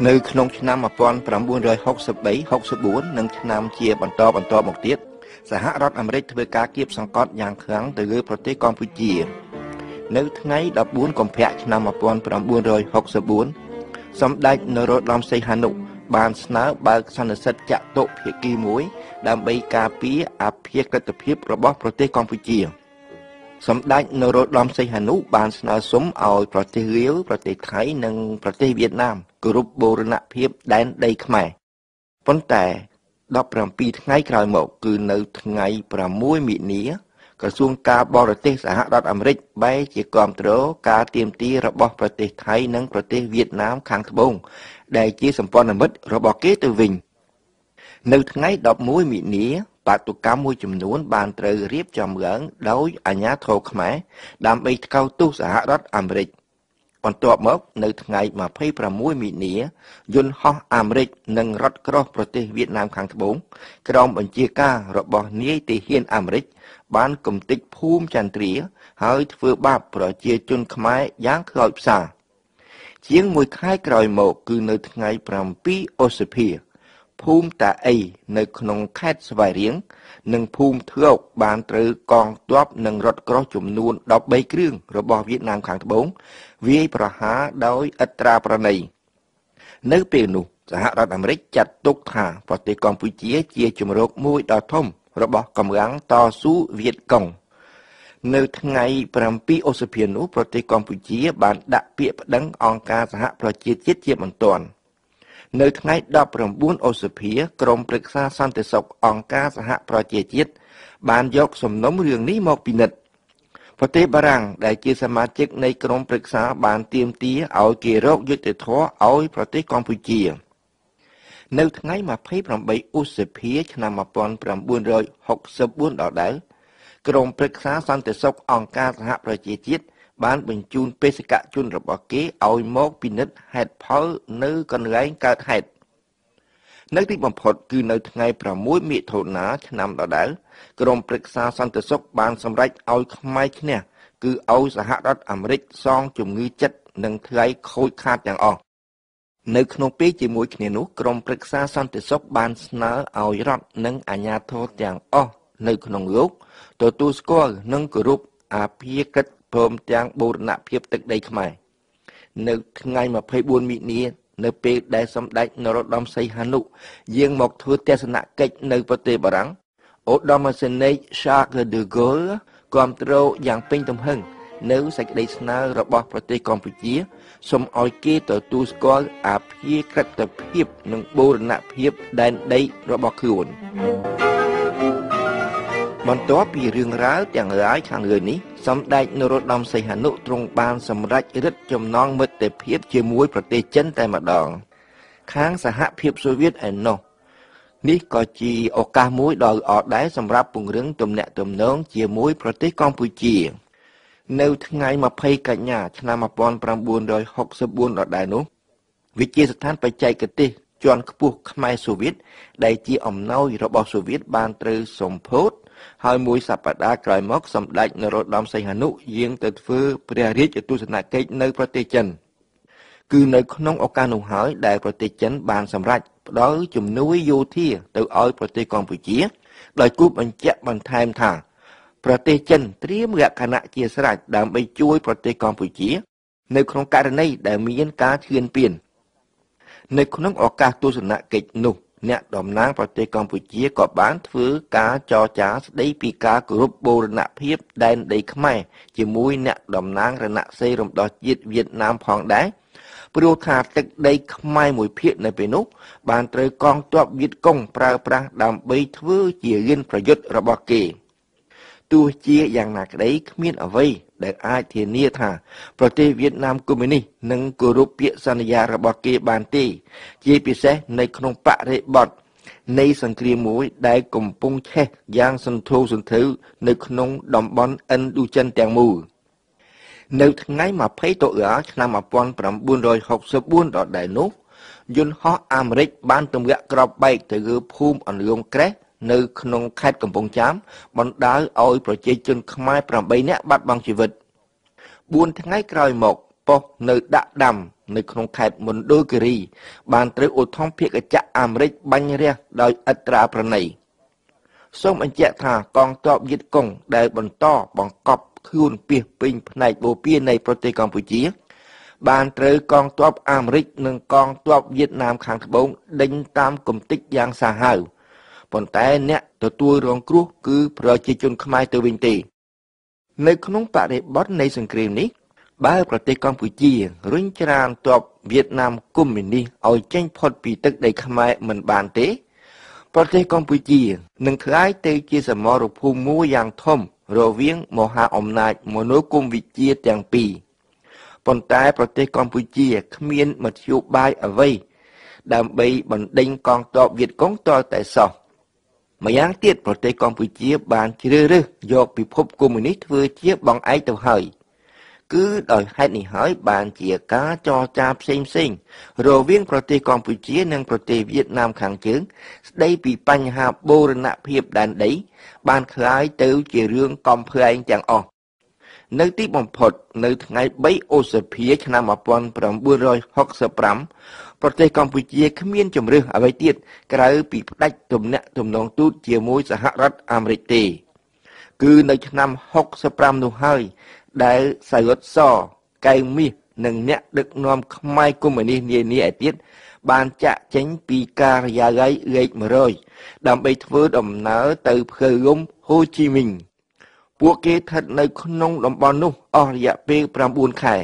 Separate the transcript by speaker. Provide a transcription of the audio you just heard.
Speaker 1: នៅក្នុងឆ្នាំ1963-64និងឆ្នាំជាបន្តមកទៀតសហរដ្ឋអាមេរិកធ្វើការគៀបសង្កត់យ៉ាងខ្លាំងទៅលើប្រទេសកម្ពុជានៅថ្ងៃ14កុម្ភៈឆ្នាំ1964សម្ដេចនរោត្តមសីហនុបានស្នើបើកសន្និសីទចតុភាគីមួយដើម្បីការពារអព្យាក្រឹតភាពរបស់ប្រទេសកម្ពុជាសម្ដេចនរោត្តមសីហនុបានស្នើសុំឲ្យប្រទេសលាវប្រទេសថៃនិងប្រទេសវៀតណាមគោរពបូរណភាពដែនដីខ្មែរប៉ុន្តែ17ថ្ងៃក្រោយមកគឺនៅថ្ងៃ6មិនិនាក្រសួងការបរទេសសហរដ្ឋអាមេរិកបែរជាគាំទ្រការទាមទាររបស់ប្រទេសថៃនិងប្រទេសវៀតណាមខាងត្បូងដែលជាសម្ព័ន្ធមិត្តរបស់គេទៅវិញនៅថ្ងៃ11មិនិនាបាតុកម្មមួយចំនួនបានត្រូវរៀបចំឡើងដោយអាជ្ញាធរខ្មែរដើម្បីថ្កោលទោសសហរដ្ឋអាមេរិកបន្ទាប់មកនៅថ្ងៃ26មិនិនាយន្តហោះអាមេរិកនិងរថក្រោះប្រទេសវៀតណាមខាងត្បូងក្រោមបញ្ជាការរបស់នាយទាហានអាមេរិកបានគំទេចភូមិចន្ទ្រាហើយធ្វើបាបប្រជាជនខ្មែរយ៉ាងខ្លោចផ្សាជាងមួយខែក្រោយមកគឺនៅថ្ងៃ7ឧសភាភូមិតាអីនៅក្នុងខេត្តស្វាយរៀងនិងភូមិធ្លោកបានត្រូវកងទ័ពនិងរថក្រោះចំនួន13គ្រឿងរបស់វៀតណាមខាងត្បូងវាយប្រហារដោយឥត្រាប្រណីនៅពេលនោះសហរដ្ឋអាមេរិកចាត់ទុកថាប្រទេសកម្ពុជាជាជម្រកមួយដ៏ធំរបស់កម្លាំងតស៊ូវៀតកុងនៅថ្ងៃ7ឧសភានោះប្រទេសកម្ពុជាបានដាក់ពាក្យប្តឹងអង្គការសហប្រជាជាតិជាបន្ទាន់នៅថ្ងៃ19ឧសភាក្រមប្រឹក្សាសន្តិសុខអង្គការសហប្រជាជាតិបានយកសំណុំរឿងនេះមកពិនិត្យប្រទេសបារាំងដែលជាសមាជិកនៃក្រមប្រឹក្សាបានទាមទារឲ្យគេរកយុត្តិធម៌ឲ្យប្រទេសកម្ពុជានៅថ្ងៃ28ឧសភាឆ្នាំ1964ដដែលក្រមប្រឹក្សាសន្តិសុខអង្គការសហប្រជាជាតិបានបញ្ជូនបេសកជនរបស់គេឲ្យមកពិនិត្យហេតុផលនៅកន្លែងកើតហេតុនៅទីបំផុតគឺនៅថ្ងៃ6មិថុនាឆ្នាំដដែលក្រមប្រឹក្សាសន្តិសុខបានសម្រេចឲ្យខ្មែរឈ្នះគឺឲ្យសហរដ្ឋអាមេរិកសងជំងឺចិត្តនិងថ្លៃខូចខាតទាំងអស់នៅក្នុងពេលជាមួយគ្នានោះក្រមប្រឹក្សាសន្តិសុខបានស្នើឲ្យរដ្ឋនិងអាជ្ញាធរទាំងអស់នៅក្នុងលោកទទួលស្គាល់និងគោរពអព្យាក្រឹតព្រមទាំងបូរណភាពទឹកដីខ្មែរនៅថ្ងៃ24មិនិនានៅពេលដែលសម្ដេចនរោត្តមសីហនុយាងមកធ្វើទស្សនកិច្ចនៅប្រទេសបារាំងឧត្តមសេនីយ៍ Charles de Gaulle គាំទ្រយ៉ាងពេញទំហឹងនៅសេចក្តីស្នើរបស់ប្រទេសកម្ពុជាសូមឲ្យគេទទួលស្គាល់អព្យាក្រឹតភាពនិងបូរណភាពដែនដីរបស់ខ្លួនបន្ទាប់ពីរឿងរ៉ាវទាំងឡាយខាងលើនេះសម្ដេចនរោត្តមសីហនុទ្រង់បានសម្រេចរឹតចំណងមិត្តភាពជាមួយប្រទេសចិនតែម្ដងខាងសហភាពសូវៀតឯណោះនេះក៏ជាឱកាសមួយដ៏ល្អដែរសម្រាប់ពង្រឹងទំនាក់ទំនងជាមួយប្រទេសកម្ពុជានៅថ្ងៃ20កញ្ញាឆ្នាំ1964ដដែលនោះវិទ្យាស្ថានបច្ចេកទេសជាន់ខ្ពស់ខ្មែរសូវៀតដែលជាអំណោយរបស់សូវៀតបានត្រូវសម្ពោធហើយមួយសប្តាហ៍ក្រោយមកសម្ដេចនរោត្តមសីហនុយាងទៅធ្វើព្រះរាជទស្សនកិច្ចនៅប្រទេសចិនគឺនៅក្នុងឱកាសនោះហើយដែលប្រទេសចិនបានសម្រេចផ្ដល់ជំនួយយោធាទៅឲ្យប្រទេសកម្ពុជាដោយគូបញ្ជាក់បន្ថែមថាប្រទេសចិនត្រៀមលក្ខណៈជាស្រេចដើម្បីជួយប្រទេសកម្ពុជានៅក្នុងករណីដែលមានការឈ្លានពាននៅក្នុងឱកាសទស្សនកិច្ចនោះអ្នកតំណាងប្រទេសកម្ពុជាក៏បានធ្វើការចរចាស្ដីពីការគោរពបូរណភាពដែនដីខ្មែរជាមួយអ្នកតំណាងរណសិរ្សរំដោះជាតិវៀតណាមផងដែរព្រោះថាទឹកដីខ្មែរមួយភាគនៅពេលនោះបានត្រូវកងទ័ពវៀតកុងប្រើប្រាស់ដើម្បីធ្វើជាយានប្រយុទ្ធរបស់គេទោះជាយ៉ាងណាក្តីគ្មានអ្វីដែលអាចធានាថាប្រទេសវៀតណាមកុម្មុយនីសនឹងគោរពពាក្យសន្យារបស់គេបានទេជាពិសេសនៅក្នុងបរិបទនៃសង្គ្រាមមួយដែលកំពុងឆេះយ៉ាងសន្ធោសន្ធៅនៅក្នុងតំបន់ឥណ្ឌូចិនទាំងមូលនៅថ្ងៃ20តុលាឆ្នាំ1964ដដែលនោះយន្តហោះអាមេរិកបានទម្លាក់គ្រាប់បែកទៅលើភូមិអន្លង់ក្រេះនៅក្នុងខេត្តកំពង់ចាមបណ្ដាលឲ្យប្រជាជនខ្មែរ8នាក់បាត់បង់ជីវិត4ថ្ងៃក្រោយមកប៉ុស្តិ៍នៅដាក់ដាំ នៅក្នុងខេត្តមណ្ឌលគិរីបានត្រូវឧទ្ធម្ភាគចក្រអាមេរិកបាញ់រះដោយឥត្រាប្រណីសូមបញ្ជាក់ថាកងទ័ពវៀតកុងដែលបន្តបង្កប់ខ្លួនពាសពេញផ្នែកបូព៌ានៃប្រទេសកម្ពុជាបានត្រូវកងទ័ពអាមេរិកនិងកងទ័ពវៀតណាមខាងត្បូងដេញតាមគំនិតយ៉ាងសាហាវប៉ុន្តែអ្នកទទួលរងគ្រោះគឺប្រជាជនខ្មែរទៅវិញទេនៅក្នុងបរិបទនៃសង្គ្រាមនេះបើប្រទេសកម្ពុជារុញច្រានទ័ពវៀតណាមកុម្មុយនីសឲ្យចេញផុតពីទឹកដីខ្មែរមិនបានទេប្រទេសកម្ពុជានឹងក្លាយទៅជាសមរភូមិមួយយ៉ាងធំរវាងមហាអំណាចមនោគមវិជ្ជាទាំងពីរប៉ុន្តែប្រទេសកម្ពុជាគ្មានមធ្យោបាយអ្វីដើម្បីបណ្ដេញកងទ័ពវៀតកុងតតែសោះម្យ៉ាងទៀតប្រទេសកម្ពុជាបានជ្រើសរើសយកពិភពកុម្មុយនីសធ្វើជាបង្អែកទៅហើយគឺដោយហេតុនេះហើយបានជាការចរចាផ្សេងរវាងប្រទេសកម្ពុជានិងប្រទេសវៀតណាមខាងជើងស្ដីពីបញ្ហាបូរណភាពដែនដីបានคล้ายទៅជារឿងកំប្លែងទាំងអស់នៅទីបំផុតនៅថ្ងៃ3ឧសភាឆ្នាំ1965ប្រទេសកម្ពុជាគ្មានជំរើសអ្វីទៀតក្រៅពីផ្ដាច់ទំនាក់ទំនងទូតជាមួយសហរដ្ឋអាមេរិកទេគឺនៅឆ្នាំ65នោះហើយដែលសៃអ៊ុតសកែវមាសនិងអ្នកដឹកនាំខ្មែរកុម្មុយនីសនានាឯទៀតបានចាក់ចេញពីការិយាល័យលេខ100ដើម្បីធ្វើដំណើរទៅផ្លូវលំហូជីមីញពួកគេស្ថិតនៅក្នុងតំបន់នោះអស់រយៈពេល9ខែ